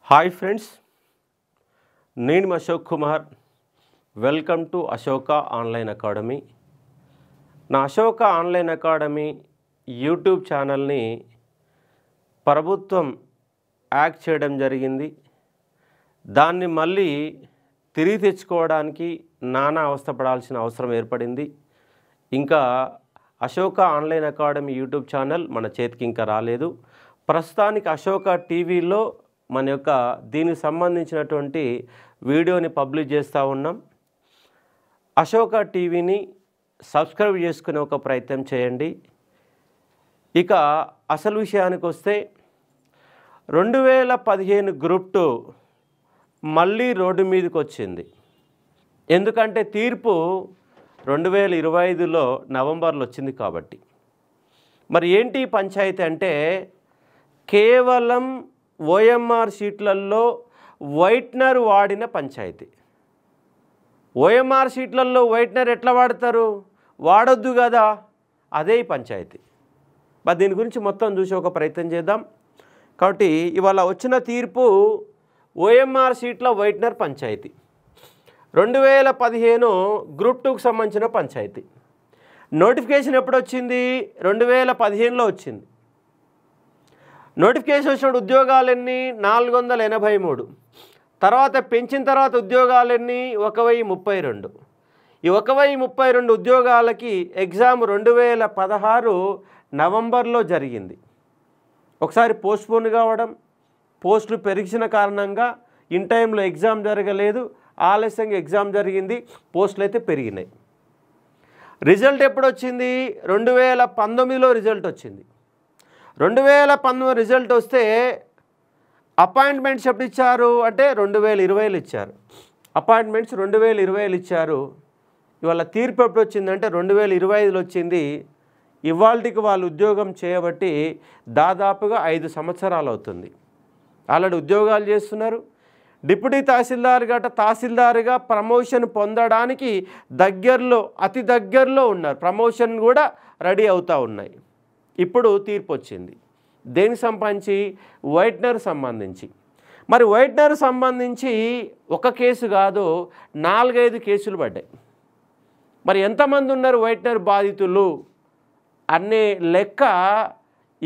Hi friends, నేను Ashok Kumar. Welcome to Ashoka online academy. నా Ashoka online academy YouTube ఛానల్ని ప్రభుత్వం యాక్ట్ చేయడం జరిగింది. దాన్ని మళ్ళీ తిరిగి తెచ్చుకోవడానికి నానా అవస్థపడాల్సిన అవసరం ఏర్పడింది. ఇంకా Ashoka online academy YouTube channel మన చేతికి ఇంకా రాలేదు. ప్రస్తుతానికి అశోక టీవీలో మన యొక్క దీనికి సంబంధించినటువంటి వీడియోని పబ్లిష్ చేస్తూ ఉన్నాం. అశోక టీవీని సబ్స్క్రైబ్ చేసుకునే ఒక ప్రయత్నం చేయండి. ఇక అసలు విషయానికి వస్తే 2015 గ్రూప్ 2 మళ్ళీ రోడ్డు మీదకి వచ్చింది. ఎందుకంటే తీర్పు 2025లో నవంబర్లో వచ్చింది కాబట్టి. మరి ఏంటి పంచాయతీ అంటే కేవలం ఓఎంఆర్ షీట్లలో వైట్నర్ వాడిన పంచాయతీ. ఓఎంఆర్ షీట్లలో వైట్నర్ ఎట్లా వాడతారు? వాడొద్దు కదా, అదే ఈ పంచాయతీ. మరి దీని గురించి మొత్తం చూసి ఒక ప్రయత్నం చేద్దాం. కాబట్టి ఇవాళ వచ్చిన తీర్పు ఓఎంఆర్ షీట్ల వైట్నర్ పంచాయతీ 2015 గ్రూప్ 2కు సంబంధించిన పంచాయతీ. నోటిఫికేషన్ ఎప్పుడు వచ్చింది? 2015లో వచ్చింది. నోటిఫికేషన్ వచ్చిన ఉద్యోగాలు ఎన్ని? 483. తర్వాత పెంచిన తర్వాత ఉద్యోగాలు ఎన్ని? 1032. ఈ 1032 ఉద్యోగాలకి ఎగ్జామ్ 2016 నవంబర్లో జరిగింది. ఒకసారి పోస్ట్పోన్ కావడం, పోస్టులు పెరిగిన కారణంగా ఇన్ టైంలో ఎగ్జామ్ జరగలేదు, ఆలస్యంగా ఎగ్జామ్ జరిగింది, పోస్టులు అయితే పెరిగినాయి. రిజల్ట్ ఎప్పుడు వచ్చింది? 2019లో రిజల్ట్ వచ్చింది. 2019 రిజల్ట్ వస్తే అపాయింట్మెంట్స్ ఎప్పుడు ఇచ్చారు అంటే 2020లో ఇచ్చారు. అపాయింట్మెంట్స్ 2020లో ఇచ్చారు. ఇవాళ తీర్పు ఎప్పుడు వచ్చిందంటే 2025లో వచ్చింది. ఇవాళకి వాళ్ళు ఉద్యోగం చేయబట్టి దాదాపుగా 5 సంవత్సరాలు అవుతుంది. ఆల్రెడీ ఉద్యోగాలు చేస్తున్నారు. డిప్యూటీ తహసీల్దార్ గట తహసీల్దార్గా ప్రమోషన్ పొందడానికి దగ్గరలో, అతి దగ్గరలో ఉన్నారు. ప్రమోషన్ కూడా రెడీ అవుతూ ఉన్నాయి. ఇప్పుడు తీర్పు వచ్చింది. దేనికి సంబంధించి? వైట్నర్ సంబంధించి. మరి వైట్నర్ సంబంధించి ఒక కేసు కాదు, 4-5 కేసులు పడ్డాయి. మరి ఎంతమంది ఉన్నారు వైట్నర్ బాధితులు అనే లెక్క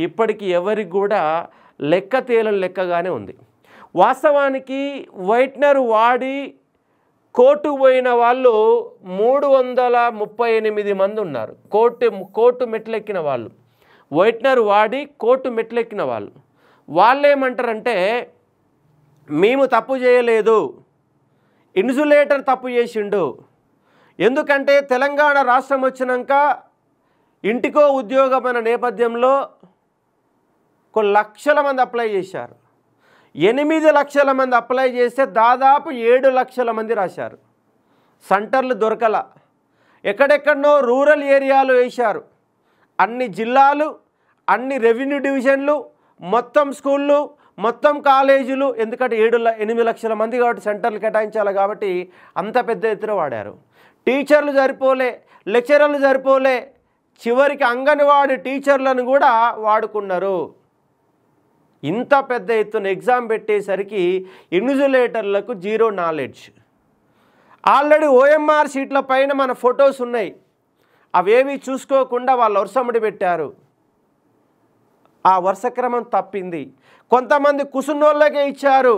ఇప్పటికి ఎవరికి కూడా లెక్క తేలని లెక్కగానే ఉంది. వాస్తవానికి వైట్నర్ వాడి కోర్టుకు పోయిన వాళ్ళు 338 మంది ఉన్నారు. కోర్టు మెట్లెక్కిన వాళ్ళు, వైట్నర్ వాడి కోర్టు మెట్లెక్కిన వాళ్ళు. వాళ్ళు ఏమంటారంటే మేము తప్పు చేయలేదు, ఇన్సులేటర్ తప్పు చేసిండు. ఎందుకంటే తెలంగాణ రాష్ట్రం వచ్చినాక ఇంటికో ఉద్యోగం అనే నేపథ్యంలో కొన్ని లక్షల మంది అప్లై చేశారు. 8 లక్షల మంది అప్లై చేస్తే దాదాపు 7 లక్షల మంది రాశారు. సెంటర్లు దొరకల. ఎక్కడెక్కడనో రూరల్ ఏరియాలో వేశారు. అన్ని జిల్లాలు, అన్ని రెవెన్యూ డివిజన్లు, మొత్తం స్కూళ్ళు, మొత్తం కాలేజీలు. ఎందుకంటే 8 లక్షల మంది కాబట్టి సెంటర్లు కేటాయించాలి కాబట్టి అంత పెద్ద ఎత్తున వాడారు. టీచర్లు సరిపోలే, లెక్చరర్లు సరిపోలే, చివరికి అంగన్వాడీ టీచర్లను కూడా వాడుకున్నారు. ఇంత పెద్ద ఎత్తున ఎగ్జామ్ పెట్టేసరికి ఇన్విజిలేటర్లకు జీరో నాలెడ్జ్. ఆల్రెడీ ఓఎంఆర్ షీట్ల పైన మన ఫొటోస్ ఉన్నాయి. అవేవి చూసుకోకుండా వాళ్ళు వరుసముడి పెట్టారు. ఆ వరుసక్రమం తప్పింది. కొంతమంది కుసున్నోళ్ళకే ఇచ్చారు,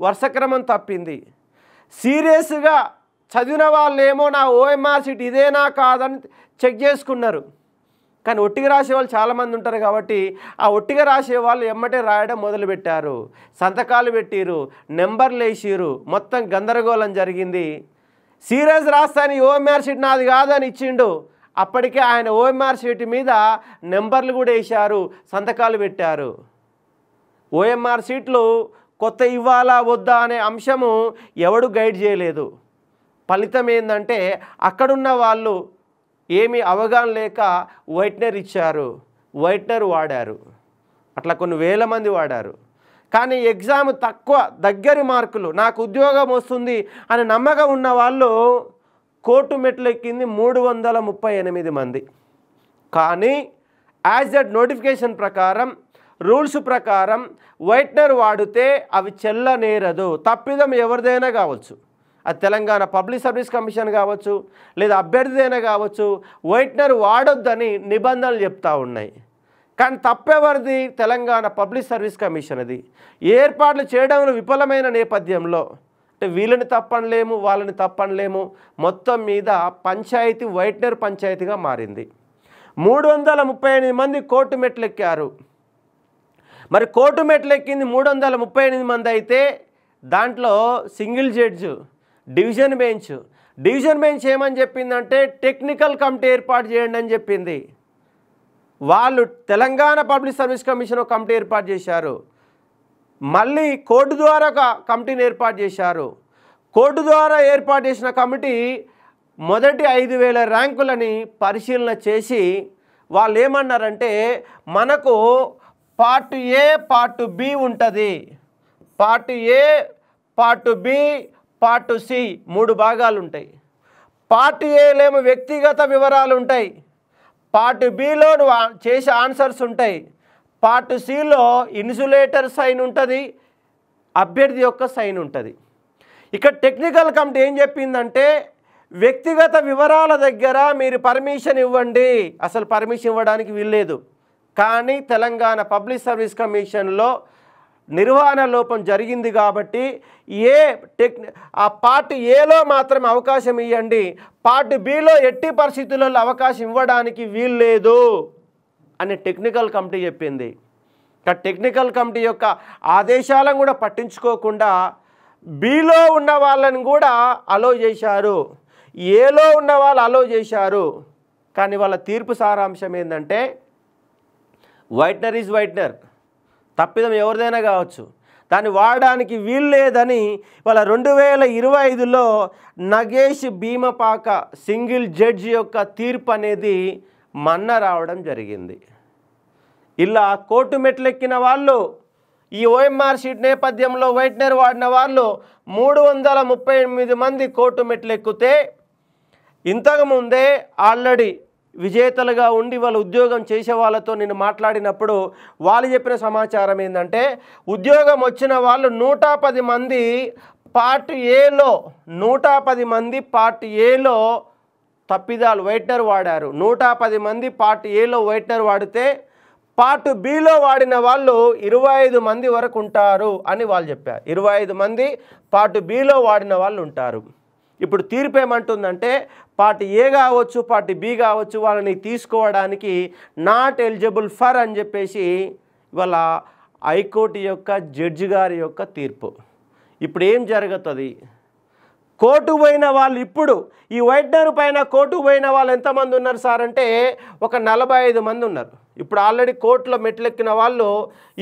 వరుసక్రమం తప్పింది. సీరియస్గా చదివిన వాళ్ళేమో నా ఓఎంఆర్ షీట్ ఇదేనా కాదని చెక్ చేసుకున్నారు. కానీ ఒట్టిగా రాసే వాళ్ళు చాలామంది ఉంటారు కాబట్టి ఆ ఒట్టిగా రాసే వాళ్ళు ఎమ్మటే రాయడం మొదలుపెట్టారు. సంతకాలు పెట్టిరు, నెంబర్లు వేసిరు, మొత్తం గందరగోళం జరిగింది. సీరియస్ రాస్తాని ఓఎంఆర్ షీట్ నాది కాదని ఇచ్చిండు. అప్పటికే ఆయన ఓఎంఆర్ షీట్ మీద నెంబర్లు కూడా వేశారు, సంతకాలు పెట్టారు. ఓఎంఆర్ షీట్లు కొత్త ఇవ్వాలా వద్దా అనే అంశము ఎవడు గైడ్ చేయలేదు. ఫలితం ఏంటంటే అక్కడున్న వాళ్ళు ఏమీ అవగాహన లేక వైట్నర్ ఇచ్చారు, వైట్నర్ వాడారు. అట్లా కొన్ని వేల మంది వాడారు. కానీ ఎగ్జామ్ తక్కువ, దగ్గరి మార్కులు, నాకు ఉద్యోగం వస్తుంది అని నమ్మకం ఉన్న వాళ్ళు కోర్టు మెట్లెక్కింది 338 మంది. కానీ యాజ్ దట్ నోటిఫికేషన్ ప్రకారం రూల్స్ ప్రకారం వైట్నర్ వాడితే అవి చెల్లనేరదు. తప్పిదం ఎవరిదైనా కావచ్చు, అది తెలంగాణ పబ్లిక్ సర్వీస్ కమిషన్ కావచ్చు, లేదా అభ్యర్థిదైనా కావచ్చు, వైట్నర్ వాడొద్దని నిబంధనలు చెప్తా ఉన్నాయి. కానీ తప్పెవరిది? Telangana public service commission. అది ఏర్పాట్లు చేయడంలో విఫలమైన నేపథ్యంలో అంటే వీళ్ళని తప్పనలేము, వాళ్ళని తప్పనలేము, మొత్తం మీద పంచాయతీ వైట్నర్ పంచాయతీగా మారింది. 338 మంది కోర్టు మెట్లెక్కారు. మరి కోర్టు మెట్లెక్కింది 338 మంది అయితే దాంట్లో సింగిల్ జడ్జి, డివిజన్ బెంచ్ ఏమని చెప్పిందంటే టెక్నికల్ కమిటీ ఏర్పాటు చేయండి అని చెప్పింది. వాళ్ళు Telangana public service commission committee ఏర్పాటు చేశారు. మళ్ళీ కోర్టు ద్వారా ఒక కమిటీని ఏర్పాటు చేశారు. కోర్టు ద్వారా ఏర్పాటు చేసిన కమిటీ మొదటి 5,000 ర్యాంకులని పరిశీలన చేసి వాళ్ళు ఏమన్నారంటే మనకు పార్ట్ ఏ పార్ట్ బి ఉంటుంది. Part A part B part C 3 భాగాలు ఉంటాయి. పార్ట్ ఏలేమో వ్యక్తిగత వివరాలు ఉంటాయి. పార్ట్ బిలో నువ్వు చేసే ఆన్సర్స్ ఉంటాయి. పార్ట్ సిలో ఇన్సులేటర్ సైన్ ఉంటుంది, అభ్యర్థి యొక్క సైన్ ఉంటుంది. ఇక్కడ టెక్నికల్ కమిటీ ఏం చెప్పిందంటే వ్యక్తిగత వివరాల దగ్గర మీరు పర్మిషన్ ఇవ్వండి, అసలు పర్మిషన్ ఇవ్వడానికి వీల్లేదు. కానీ తెలంగాణ పబ్లిక్ సర్వీస్ కమిషన్లో నిర్వహణ లోపం జరిగింది కాబట్టి ఆ పార్ట్ ఏలో మాత్రమే అవకాశం ఇవ్వండి, పార్ట్ బిలో ఎట్టి పరిస్థితులలో అవకాశం ఇవ్వడానికి వీల్లేదు అని టెక్నికల్ కమిటీ చెప్పింది. టెక్నికల్ కమిటీ యొక్క ఆదేశాలను కూడా పట్టించుకోకుండా బిలో ఉన్న వాళ్ళని కూడా అలో చేశారు, ఏలో ఉన్న వాళ్ళు అలో చేశారు. కానీ వాళ్ళ తీర్పు సారాంశం ఏంటంటే వైట్నర్ ఈజ్ వైట్నర్, తప్పిదం ఎవరిదైనా కావచ్చు, దాన్ని వాడడానికి వీల్లేదని వాళ్ళ 2025లో నగేష్ భీమపాక సింగిల్ జడ్జి యొక్క తీర్పు అనేది మన్న రావడం జరిగింది. ఇలా కోర్టు మెట్లెక్కిన వాళ్ళు ఈ ఓఎంఆర్ షీట్ నేపథ్యంలో వైట్నర్ వాడిన వాళ్ళు 338 మంది కోర్టు మెట్లెక్కితే ఇంతకుముందే ఆల్రెడీ విజేతలుగా ఉండి వాళ్ళు ఉద్యోగం చేసే వాళ్ళతో నేను మాట్లాడినప్పుడు వాళ్ళు చెప్పిన సమాచారం ఏంటంటే ఉద్యోగం వచ్చిన వాళ్ళు 110 మంది పార్ట్ ఏలో 110 మంది పార్ట్ ఏలో తప్పిదాలు వైట్నర్ వాడారు. 110 మంది పార్ట్ ఏలో వైట్నర్ వాడితే పార్ట్ బిలో వాడిన వాళ్ళు 25 మంది వరకు ఉంటారు అని వాళ్ళు చెప్పారు. 25 మంది పార్ట్ బిలో వాడిన వాళ్ళు ఉంటారు. ఇప్పుడు తీర్పు ఏమంటుందంటే పార్ట్ ఏ కావచ్చు పార్ట్ బి కావచ్చు వాళ్ళని తీసుకోవడానికి నాట్ ఎలిజిబుల్ ఫర్ అని చెప్పేసి ఇవాళ హైకోర్టు యొక్క జడ్జి గారి యొక్క తీర్పు. ఇప్పుడు ఏం జరుగుతుంది? కోర్టు పోయిన వాళ్ళు ఇప్పుడు ఈ వైట్నర్ పైన కోర్టు పోయిన వాళ్ళు ఎంతమంది ఉన్నారు సార్ అంటే ఒక 45 మంది ఉన్నారు. ఇప్పుడు ఆల్రెడీ కోర్టులో మెట్లెక్కిన వాళ్ళు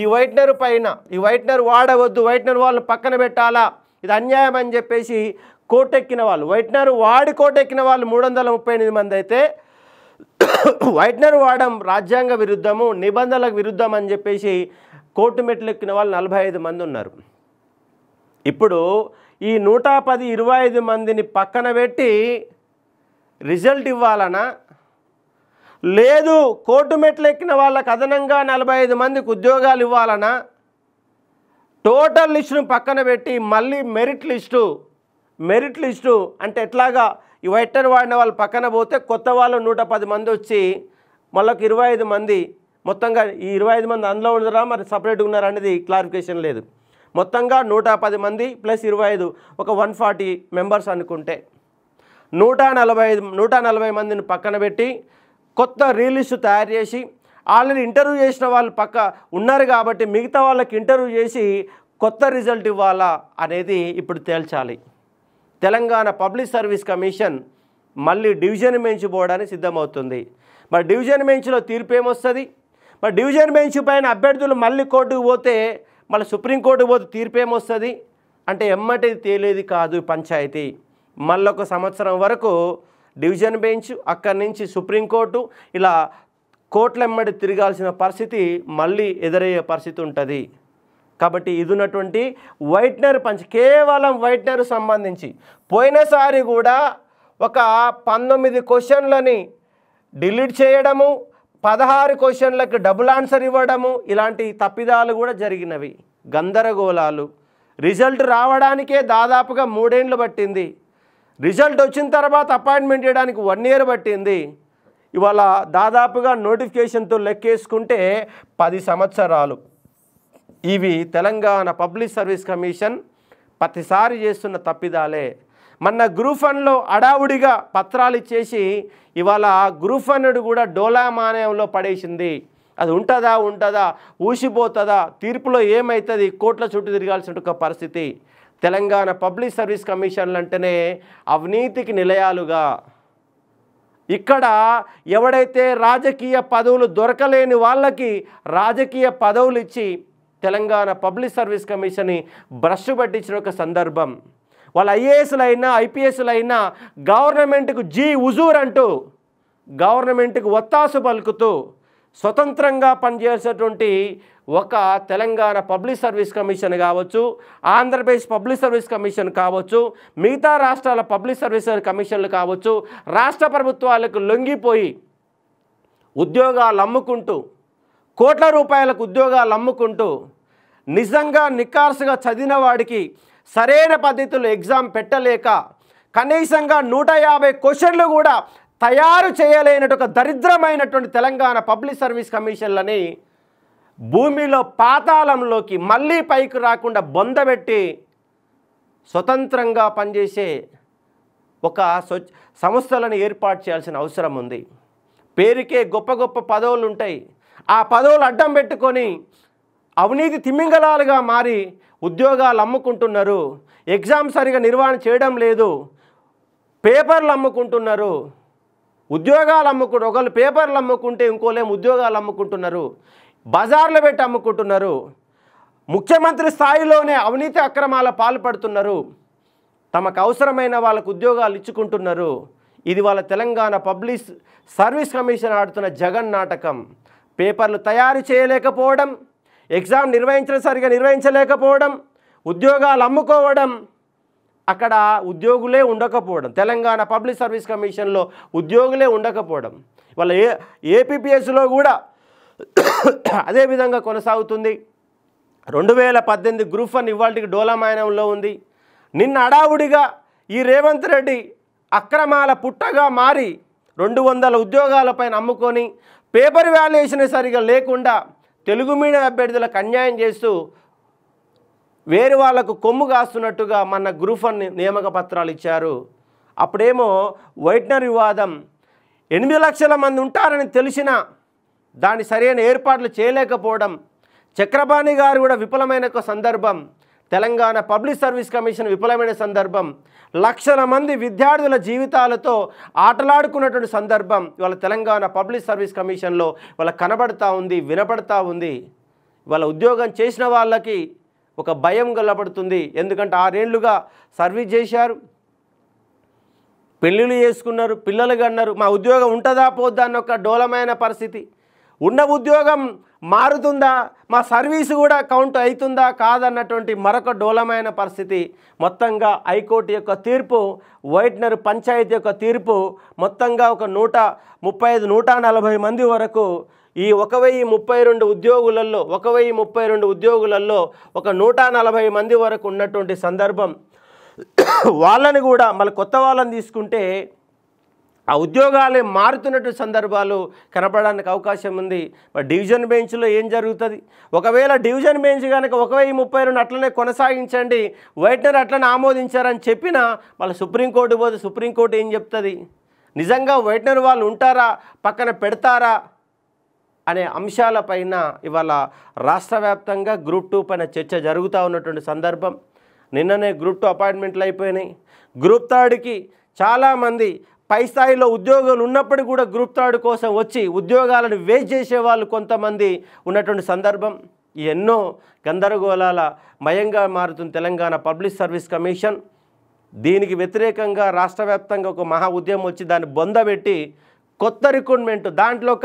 ఈ వైట్నర్ పైన ఈ వైట్నర్ వాడవద్దు, వైట్నర్ వాళ్ళు పక్కన పెట్టాలా, ఇది అన్యాయం అని చెప్పేసి కోర్టు ఎక్కిన వాళ్ళు, వైట్నర్ వాడి కోర్టు ఎక్కిన వాళ్ళు 338 మంది అయితే వైట్నర్ వాడడం రాజ్యాంగ విరుద్ధము, నిబంధనలకు విరుద్ధం అని చెప్పేసి కోర్టు మెట్లెక్కిన వాళ్ళు 45 మంది ఉన్నారు. ఇప్పుడు ఈ 110 25 మందిని పక్కన పెట్టి రిజల్ట్ ఇవ్వాలనా, లేదు కోర్టు మెట్లెక్కిన వాళ్ళకు అదనంగా 45 మందికి ఉద్యోగాలు ఇవ్వాలనా, టోటల్ లిస్టును పక్కన పెట్టి మళ్ళీ మెరిట్ లిస్టు అంటే ఎట్లాగా ఈ వైట్నర్ వాడిన వాళ్ళు పక్కన పోతే కొత్త వాళ్ళు 110 మంది వచ్చి మళ్ళీ 25 మంది మొత్తంగా ఈ 25 మంది అందులో ఉన్నారా మరి సపరేట్గా ఉన్నారా అనేది క్లారిఫికేషన్ లేదు. మొత్తంగా 110 మంది ప్లస్ 25 ఒక 140 మెంబర్స్ అనుకుంటే 140 మందిని పక్కన పెట్టి కొత్త రీలిస్టు తయారు చేసి ఆల్రెడీ ఇంటర్వ్యూ చేసిన వాళ్ళు పక్క ఉన్నారు కాబట్టి మిగతా వాళ్ళకి ఇంటర్వ్యూ చేసి కొత్త రిజల్ట్ ఇవ్వాలా అనేది ఇప్పుడు తేల్చాలి. తెలంగాణ పబ్లిక్ సర్వీస్ కమిషన్ మళ్ళీ డివిజన్ బెంచ్ పోవడానికి సిద్ధమవుతుంది. మరి డివిజన్ బెంచ్లో తీర్పు ఏమొస్తుంది? మరి డివిజన్ బెంచ్ పైన అభ్యర్థులు మళ్ళీ కోర్టుకు పోతే మళ్ళీ సుప్రీంకోర్టుకు పోతే తీర్పు ఏమొస్తుంది అంటే ఎమ్మటి తేలేది కాదు పంచాయతీ. మళ్ళొక సంవత్సరం వరకు డివిజన్ బెంచ్, అక్కడి నుంచి సుప్రీంకోర్టు, ఇలా కోర్టులెమ్మడి తిరగాల్సిన పరిస్థితి మళ్ళీ ఎదురయ్యే పరిస్థితి ఉంటుంది. కాబట్టి ఇది ఉన్నటువంటి వైట్నర్ కేవలం వైట్నర్ సంబంధించి పోయినసారి కూడా ఒక 19 క్వశ్చన్లని డిలీట్ చేయడము, 16 క్వశ్చన్లకు డబుల్ ఆన్సర్ ఇవ్వడము, ఇలాంటి తప్పిదాలు కూడా జరిగినవి. గందరగోళాలు. రిజల్ట్ రావడానికే దాదాపుగా 3 ఏళ్ళు పట్టింది. రిజల్ట్ వచ్చిన తర్వాత అపాయింట్మెంట్ చేయడానికి 1 ఇయర్ పట్టింది. ఇవాళ దాదాపుగా నోటిఫికేషన్తో లెక్కేసుకుంటే 10 సంవత్సరాలు. ఇవి తెలంగాణ పబ్లిక్ సర్వీస్ కమిషన్ ప్రతిసారి చేస్తున్న తప్పిదాలే. మొన్న గ్రూప్ 1లో అడావుడిగా పత్రాలు ఇచ్చేసి ఇవాళ గ్రూప్ 1 కూడా డోలామానంలో పడేసింది. అది ఉంటుందా ఊసిపోతుందా, తీర్పులో ఏమవుతుంది, కోట్ల చుట్టూ తిరగాల్సిన ఒక పరిస్థితి. తెలంగాణ పబ్లిక్ సర్వీస్ కమిషన్లు అంటేనే అవినీతికి నిలయాలుగా. ఇక్కడ ఎవడైతే రాజకీయ పదవులు దొరకలేని వాళ్ళకి రాజకీయ పదవులు ఇచ్చి తెలంగాణ పబ్లిక్ సర్వీస్ కమిషన్ని బ్రష్ పట్టించిన ఒక సందర్భం. వాళ్ళ ఐఏఎస్లు అయినా ఐపీఎస్లు అయినా గవర్నమెంట్కు జీ హుజూర్ అంటూ గవర్నమెంట్కు ఒత్తాసు పలుకుతూ స్వతంత్రంగా పనిచేసేటువంటి ఒక తెలంగాణ పబ్లిక్ సర్వీస్ కమిషన్ కావచ్చు, ఆంధ్రప్రదేశ్ పబ్లిక్ సర్వీస్ కమిషన్ కావచ్చు, మిగతా రాష్ట్రాల పబ్లిక్ సర్వీస్ కమిషన్లు కావచ్చు, రాష్ట్ర ప్రభుత్వాలకు లొంగిపోయి ఉద్యోగాలు అమ్ముకుంటూ, కోట్ల రూపాయలకు ఉద్యోగాలు అమ్ముకుంటూ, నిజంగా నికార్సుగా చదివిన వాడికి సరైన పద్ధతిలో ఎగ్జామ్ పెట్టలేక కనీసంగా 150 క్వశ్చన్లు కూడా తయారు చేయలేనట్టు ఒక దరిద్రమైనటువంటి తెలంగాణ పబ్లిక్ సర్వీస్ కమిషన్లని భూమిలో పాతాళంలోకి మళ్ళీ పైకి రాకుండా బొందబెట్టి స్వతంత్రంగా పనిచేసే ఒక సంస్థలను ఏర్పాటు చేయాల్సిన అవసరం ఉంది. పేరుకే గొప్ప గొప్ప పదవులు ఉంటాయి. ఆ పదవులు అడ్డం పెట్టుకొని అవినీతి తిమింగలాలుగా మారి ఉద్యోగాలు అమ్ముకుంటున్నారు. ఎగ్జామ్ సరిగా నిర్వహణ చేయడం లేదు. పేపర్లు అమ్ముకుంటున్నారు. ఉద్యోగాలు ఒకళ్ళు పేపర్లు అమ్ముకుంటే ఇంకోలేం ఉద్యోగాలు అమ్ముకుంటున్నారు. బజార్లు పెట్టి అమ్ముకుంటున్నారు. ముఖ్యమంత్రి స్థాయిలోనే అవినీతి అక్రమాల పాల్పడుతున్నారు. తమకు అవసరమైన వాళ్ళకు ఉద్యోగాలు ఇచ్చుకుంటున్నారు. ఇది వాళ్ళ తెలంగాణ పబ్లిక్ సర్వీస్ కమిషన్ ఆడుతున్న జగన్ నాటకం. పేపర్లు తయారు చేయలేకపోవడం, ఎగ్జామ్ సరిగా నిర్వహించలేకపోవడం, ఉద్యోగాలు అమ్ముకోవడం, అక్కడ ఉద్యోగులే ఉండకపోవడం, తెలంగాణ పబ్లిక్ సర్వీస్ కమిషన్లో ఉద్యోగులే ఉండకపోవడం. వాళ్ళ ఏపీపీఎస్లో కూడా అదే విధంగా కొనసాగుతుంది. 2018 గ్రూప్ 1 ఇవాళకి డోలామాయనంలో ఉంది. నిన్న అడావుడిగా ఈ రేవంత్ రెడ్డి అక్రమాల పుట్టగా మారి 200 ఉద్యోగాలపైన అమ్ముకొని పేపర్ వాల్యుయేషన్ సరిగా లేకుండా తెలుగు మీడియం అభ్యర్థులకు అన్యాయం చేస్తూ వేరే వాళ్లకు కొమ్ము కాస్తున్నట్టుగా మన గ్రూప్ 1 నియామక పత్రాలు ఇచ్చారు. అప్పుడేమో వైట్నర్ వివాదం 8 లక్షల మంది ఉంటారని తెలిసినా దాని సరైన ఏర్పాట్లు చేయలేకపోవడం, చక్రపాణి గారు కూడా విఫలమైన ఒక సందర్భం, తెలంగాణ పబ్లిక్ సర్వీస్ కమిషన్ విఫలమైన సందర్భం, లక్షల మంది విద్యార్థుల జీవితాలతో ఆటలాడుకున్నటువంటి సందర్భం ఇవాళ తెలంగాణ పబ్లిక్ సర్వీస్ కమిషన్లో వాళ్ళ కనబడతా ఉంది, వినపడతా ఉంది. వాళ్ళ ఉద్యోగం చేసిన వాళ్ళకి ఒక భయం కలబడుతుంది. ఎందుకంటే 6 ఏళ్లుగా సర్వీస్ చేశారు, పెళ్ళిళ్ళు చేసుకున్నారు, పిల్లలు కన్నారు. మా ఉద్యోగం ఉంటుందా పోద్దా అన్న ఒక డోలమైన పరిస్థితి. ఉన్న ఉద్యోగం మారుతుందా, మా సర్వీసు కూడా కౌంట్ అవుతుందా కాదన్నటువంటి మరొక డోలమైన పరిస్థితి. మొత్తంగా హైకోర్టు యొక్క తీర్పు, వైట్నర్ పంచాయతీ యొక్క తీర్పు, మొత్తంగా ఒక 135-140 మంది వరకు ఈ 1032 ఉద్యోగులలో 1032 ఉద్యోగులలో ఒక 140 మంది వరకు ఉన్నటువంటి సందర్భం. వాళ్ళని కూడా మళ్ళీ కొత్త వాళ్ళని తీసుకుంటే ఆ ఉద్యోగాలే మారుతున్నటువంటి సందర్భాలు కనపడడానికి అవకాశం ఉంది. మరి డివిజన్ బెంచ్లో ఏం జరుగుతుంది? ఒకవేళ డివిజన్ బెంచ్ కనుక 1032 అట్లనే కొనసాగించండి, వైట్నర్ అట్లనే ఆమోదించారని చెప్పినా మళ్ళీ సుప్రీంకోర్టు పోతే సుప్రీంకోర్టు ఏం చెప్తుంది? నిజంగా వైట్నర్ వాళ్ళు ఉంటారా, పక్కన పెడతారా అనే అంశాలపైన ఇవాళ రాష్ట్ర వ్యాప్తంగా గ్రూప్ 2 పైన చర్చ జరుగుతూ ఉన్నటువంటి సందర్భం. నిన్ననే గ్రూప్ 2 అపాయింట్మెంట్లు అయిపోయినాయి. గ్రూప్ 3కి చాలామంది పై స్థాయిలో ఉద్యోగాలు ఉన్నప్పుడు కూడా గ్రూప్ 3 కోసం వచ్చి ఉద్యోగాలను వేస్ట్ చేసేవాళ్ళు కొంతమంది ఉన్నటువంటి సందర్భం. ఎన్నో గందరగోళాల మయంగా మారుతున్న తెలంగాణ పబ్లిక్ సర్వీస్ కమిషన్. దీనికి వ్యతిరేకంగా రాష్ట్ర వ్యాప్తంగా ఒక మహా ఉద్యమం వచ్చి దాన్ని బొందబెట్టి కొత్త రిక్రూట్మెంట్ దాంట్లో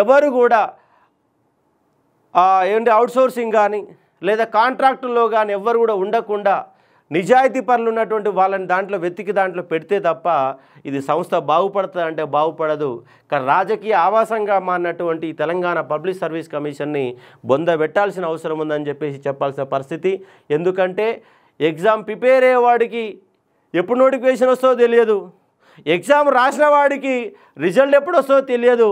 ఎవరు కూడా ఏంటి అవుట్సోర్సింగ్ కానీ లేదా కాంట్రాక్టుల్లో కానీ ఎవ్వరు కూడా ఉండకుండా నిజాయితీ పరులు ఉన్నటువంటి వాళ్ళని దాంట్లో వెతికి దాంట్లో పెడితే తప్ప ఇది సంస్థ బాగుపడుతుంది అంటే బాగుపడదు. కానీ రాజకీయ ఆవాసంగా మారినటువంటి ఈ తెలంగాణ పబ్లిక్ సర్వీస్ కమిషన్ని బొందబెట్టాల్సిన అవసరం ఉందని చెప్పేసి చెప్పాల్సిన పరిస్థితి. ఎందుకంటే ఎగ్జామ్ ప్రిపేర్ అయ్యేవాడికి ఎప్పుడు నోటిఫికేషన్ వస్తుందో తెలియదు, ఎగ్జామ్ రాసిన వాడికి రిజల్ట్ ఎప్పుడు వస్తుందో తెలియదు,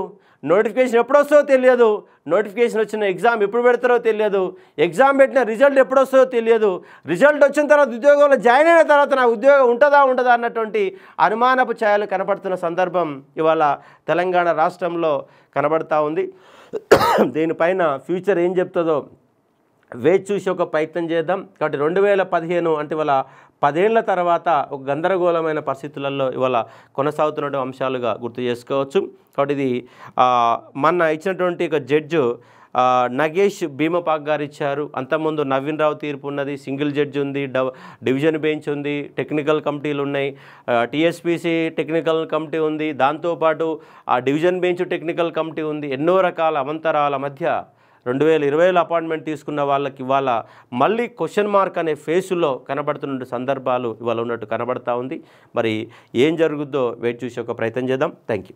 నోటిఫికేషన్ ఎప్పుడు వస్తుందో తెలియదు, నోటిఫికేషన్ వచ్చిన ఎగ్జామ్ ఎప్పుడు పెడతారో తెలియదు, ఎగ్జామ్ పెట్టిన రిజల్ట్ ఎప్పుడు వస్తుందో తెలియదు, రిజల్ట్ వచ్చిన తర్వాత ఉద్యోగంలో జాయిన్ అయిన తర్వాత నా ఉద్యోగం ఉంటుందా అన్నటువంటి అనుమానపు ఛాయలు కనపడుతున్న సందర్భం ఇవాళ తెలంగాణ రాష్ట్రంలో కనబడతా ఉంది. దీనిపైన ఫ్యూచర్ ఏం చెప్తుందో వేచి చూసి ఒక ప్రయత్నం చేద్దాం. కాబట్టి 2015 అంటే ఇవాళ 10 ఏళ్ల తర్వాత ఒక గందరగోళమైన పరిస్థితులలో ఇవాళ కొనసాగుతున్న అంశాలుగా గుర్తు చేసుకోవచ్చు. కాబట్టి ఇది మొన్న ఇచ్చినటువంటి ఒక జడ్జు నగేష్ భీమపాక్ గారు ఇచ్చారు. అంతకుముందు నవీన్ రావు తీర్పు ఉన్నది, సింగిల్ జడ్జి ఉంది, డివిజన్ బెంచ్ ఉంది, టెక్నికల్ కమిటీలు ఉన్నాయి, టీఎస్పీసీ టెక్నికల్ కమిటీ ఉంది, దాంతోపాటు ఆ డివిజన్ బెంచ్ టెక్నికల్ కమిటీ ఉంది. ఎన్నో రకాల అవంతరాల మధ్య 2020లో అపాయింట్మెంట్ తీసుకున్న వాళ్ళకి ఇవాళ మళ్ళీ క్వశ్చన్ మార్క్ అనే ఫేసులో కనబడుతున్న సందర్భాలు ఇవాళ ఉన్నట్టు కనబడతా ఉంది. మరి ఏం జరుగుద్దో వెయిట్ చూసే ఒక ప్రయత్నం చేద్దాం. Thank you.